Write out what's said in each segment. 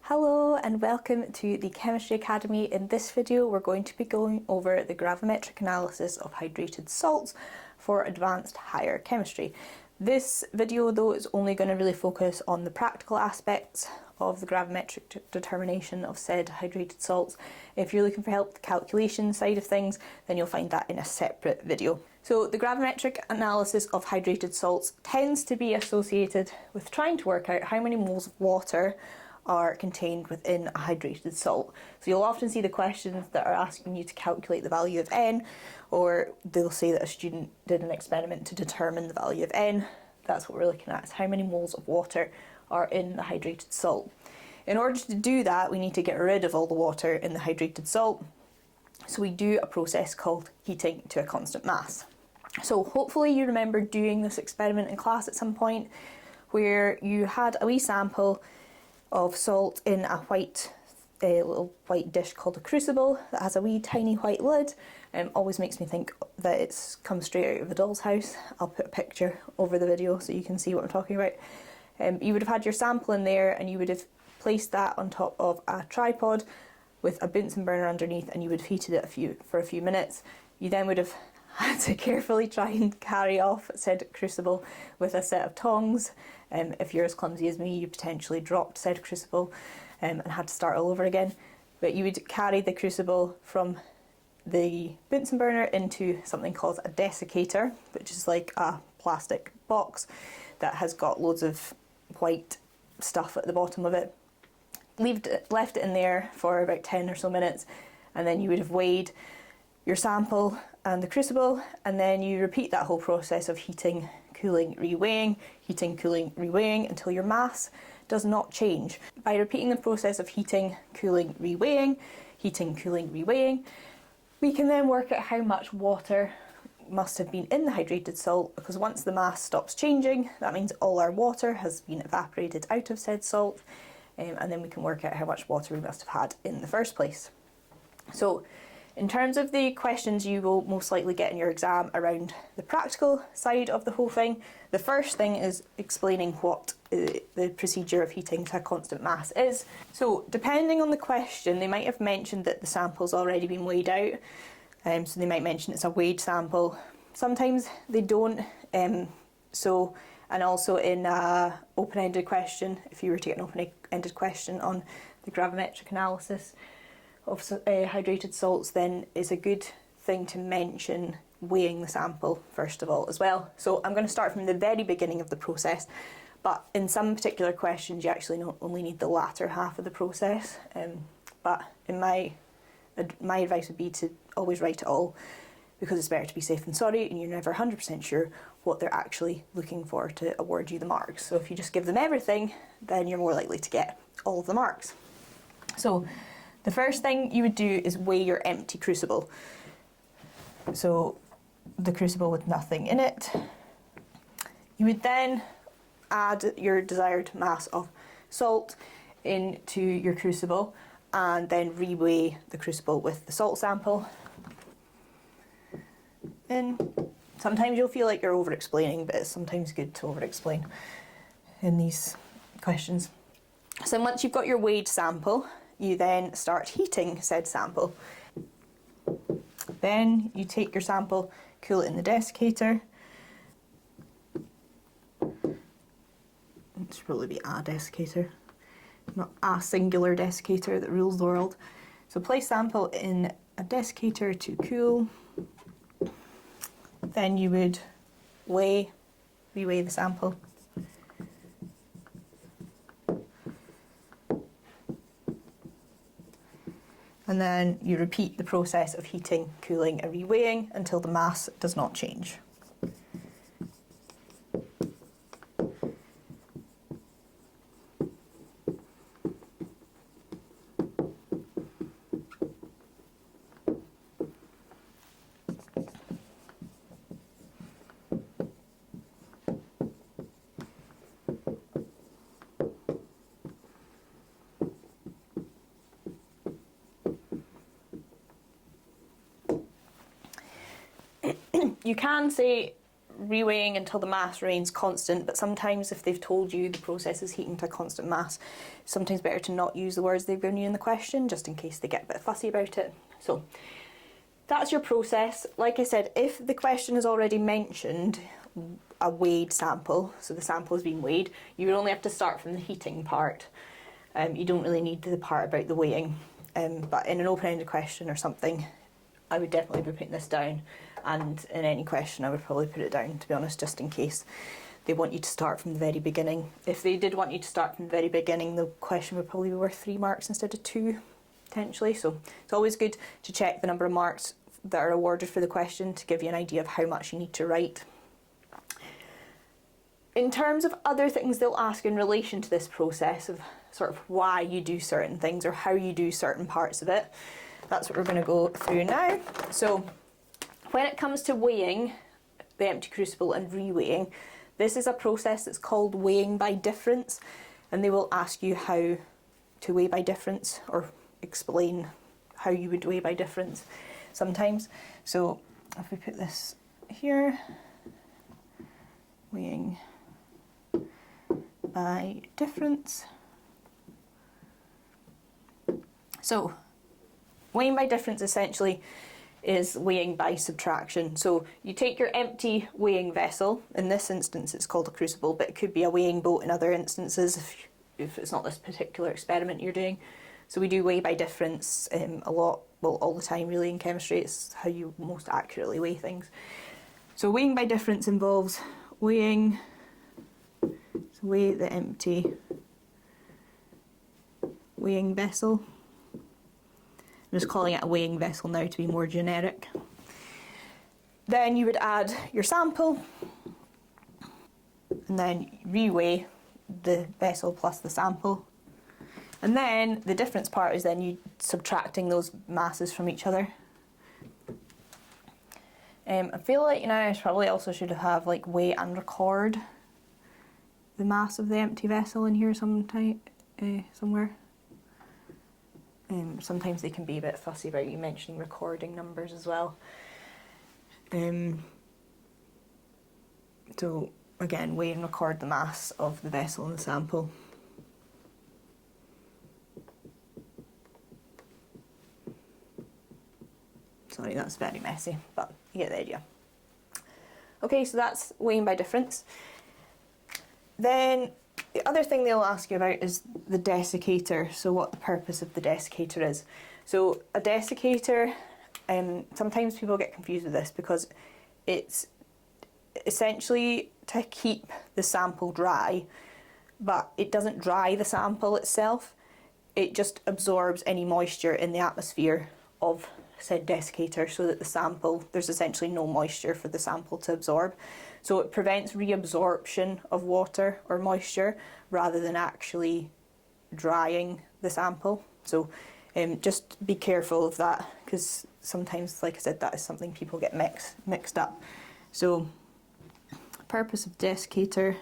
Hello and welcome to the Chemistry Academy. In this video we're going to be going over the gravimetric analysis of hydrated salts for advanced higher chemistry. This video though is only going to really focus on the practical aspects of the gravimetric determination of said hydrated salts. If you're looking for help with the calculation side of things, then you'll find that in a separate video. So the gravimetric analysis of hydrated salts tends to be associated with trying to work out how many moles of water are contained within a hydrated salt. So you'll often see the questions that are asking you to calculate the value of N, or they'll say that a student did an experiment to determine the value of N. That's what we're looking at, is how many moles of water are in the hydrated salt. In order to do that, we need to get rid of all the water in the hydrated salt. So we do a process called heating to a constant mass. So hopefully you remember doing this experiment in class at some point, where you had a wee sample of salt in a little white dish called a crucible that has a wee tiny white lid. Always makes me think that it's come straight out of a doll's house. I'll put a picture over the video so you can see what I'm talking about. You would have had your sample in there and you would have placed that on top of a tripod with a Bunsen burner underneath, and you would have heated it for a few minutes. You then would have had to carefully try and carry off said crucible with a set of tongs. If you're as clumsy as me, you potentially dropped said crucible and had to start all over again. But you would carry the crucible from the Bunsen burner into something called a desiccator, which is like a plastic box that has got loads of white stuff at the bottom of it. Left it in there for about 10 or so minutes, and then you would have weighed your sample and the crucible, and then you repeat that whole process of heating, cooling, reweighing, heating, cooling, reweighing until your mass does not change. By repeating the process of heating, cooling, reweighing, heating, cooling, reweighing, we can then work out how much water must have been in the hydrated salt, because once the mass stops changing, that means all our water has been evaporated out of said salt, and then we can work out how much water we must have had in the first place. So in terms of the questions you will most likely get in your exam around the practical side of the whole thing, the first thing is explaining what the procedure of heating to a constant mass is. So depending on the question, they might have mentioned that the sample's already been weighed out, so they might mention it's a weighed sample. Sometimes they don't, and also in an open-ended question, if you were to get an open-ended question on the gravimetric analysis of hydrated salts, then it's a good thing to mention weighing the sample first of all as well. So I'm going to start from the very beginning of the process, but in some particular questions you actually not only need the latter half of the process, but in my advice would be to always write it all, because it's better to be safe than sorry, and you're never 100% sure what they're actually looking for to award you the marks. So if you just give them everything, then you're more likely to get all of the marks. So the first thing you would do is weigh your empty crucible. So the crucible with nothing in it. You would then add your desired mass of salt into your crucible and then reweigh the crucible with the salt sample. And sometimes you'll feel like you're over-explaining, but it's sometimes good to over-explain in these questions. So once you've got your weighed sample, you then start heating said sample. Then you take your sample, cool it in the desiccator. It should probably be a desiccator, not a singular desiccator that rules the world. So place sample in a desiccator to cool. Then you would reweigh the sample. And then you repeat the process of heating, cooling and reweighing until the mass does not change. You can say reweighing until the mass remains constant, but sometimes if they've told you the process is heating to a constant mass, it's sometimes better to not use the words they've given you in the question, just in case they get a bit fussy about it. So that's your process. Like I said, if the question has already mentioned a weighed sample, so the sample has been weighed, you would only have to start from the heating part. You don't really need the part about the weighing. But in an open-ended question or something, I would definitely be putting this down, and in any question I would probably put it down, to be honest, just in case they want you to start from the very beginning. If they did want you to start from the very beginning, the question would probably be worth 3 marks instead of 2, potentially. So it's always good to check the number of marks that are awarded for the question to give you an idea of how much you need to write. In terms of other things they'll ask in relation to this process of sort of why you do certain things or how you do certain parts of it, that's what we're going to go through now. So when it comes to weighing the empty crucible and reweighing, this is a process that's called weighing by difference, and they will ask you how to weigh by difference or explain how you would weigh by difference sometimes. So if we put this here, weighing by difference. So weighing by difference essentially is weighing by subtraction. So you take your empty weighing vessel, in this instance it's called a crucible, but it could be a weighing boat in other instances if it's not this particular experiment you're doing. So we do weigh by difference a lot, well, all the time really in chemistry. It's how you most accurately weigh things. So weighing by difference involves weighing, so weigh the empty weighing vessel. I'm just calling it a weighing vessel now to be more generic. Then you would add your sample and then reweigh the vessel plus the sample. And then the difference part is then you subtracting those masses from each other. I feel like now I probably also should have like weigh and record the mass of the empty vessel in here somewhere. Sometimes they can be a bit fussy about you mentioning recording numbers as well. So again, weigh and record the mass of the vessel and the sample. Sorry, that's very messy, but you get the idea. Okay, so that's weighing by difference. Then the other thing they'll ask you about is the desiccator, so what the purpose of the desiccator is. So a desiccator, sometimes people get confused with this because it's essentially to keep the sample dry, but it doesn't dry the sample itself, it just absorbs any moisture in the atmosphere of said desiccator so that the sample, there's essentially no moisture for the sample to absorb. So it prevents reabsorption of water or moisture rather than actually drying the sample. So just be careful of that, because sometimes, like I said, that is something people get mixed up. So purpose of desiccator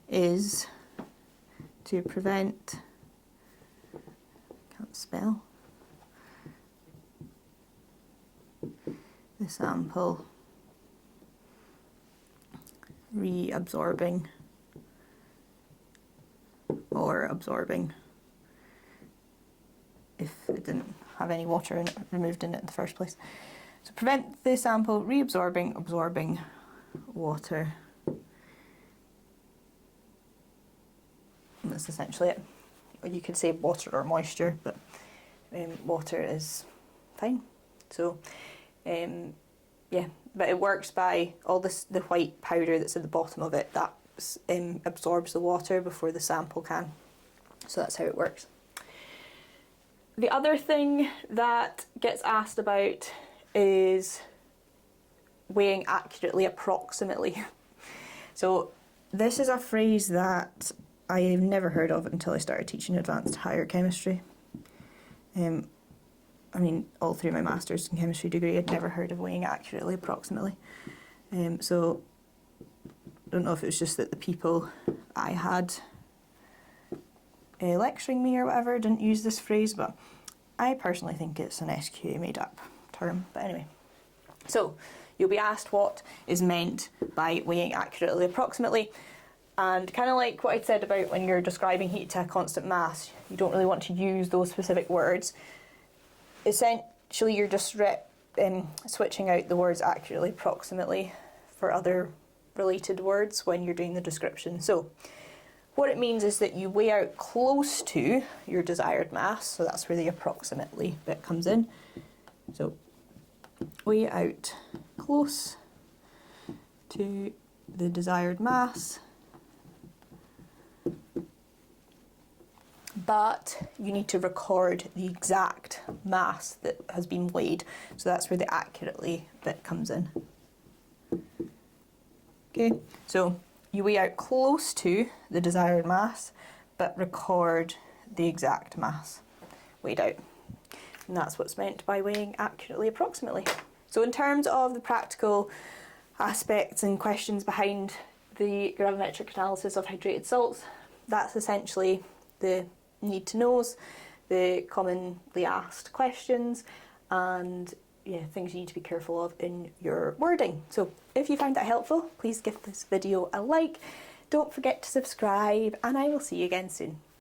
is to prevent, can't spell, the sample reabsorbing or absorbing if it didn't have any water in it, removed in it in the first place. So prevent the sample reabsorbing, absorbing water. And that's essentially it. You could say water or moisture, but water is fine. So yeah, but it works by all this, the white powder that's at the bottom of it, that absorbs the water before the sample can. So that's how it works. The other thing that gets asked about is weighing accurately, approximately. So this is a phrase that I've never heard of until I started teaching advanced higher chemistry. I mean, all through my master's in chemistry degree, I'd never heard of weighing accurately, approximately. So I don't know if it was just that the people I had lecturing me or whatever didn't use this phrase, but I personally think it's an SQA made up term, but anyway. So you'll be asked what is meant by weighing accurately approximately, and kind of like what I said about when you're describing heat to a constant mass, you don't really want to use those specific words. Essentially you're just switching out the words accurately, approximately for other related words when you're doing the description. So what it means is that you weigh out close to your desired mass, so that's where the approximately bit comes in. So weigh out close to the desired mass, but you need to record the exact mass that has been weighed, so that's where the accurately bit comes in. Okay, so you weigh out close to the desired mass, but record the exact mass weighed out. And that's what's meant by weighing accurately approximately. So in terms of the practical aspects and questions behind the gravimetric analysis of hydrated salts, that's essentially the need to knows, the commonly asked questions, and things you need to be careful of in your wording. So if you found that helpful, please give this video a like. Don't forget to subscribe, and I will see you again soon.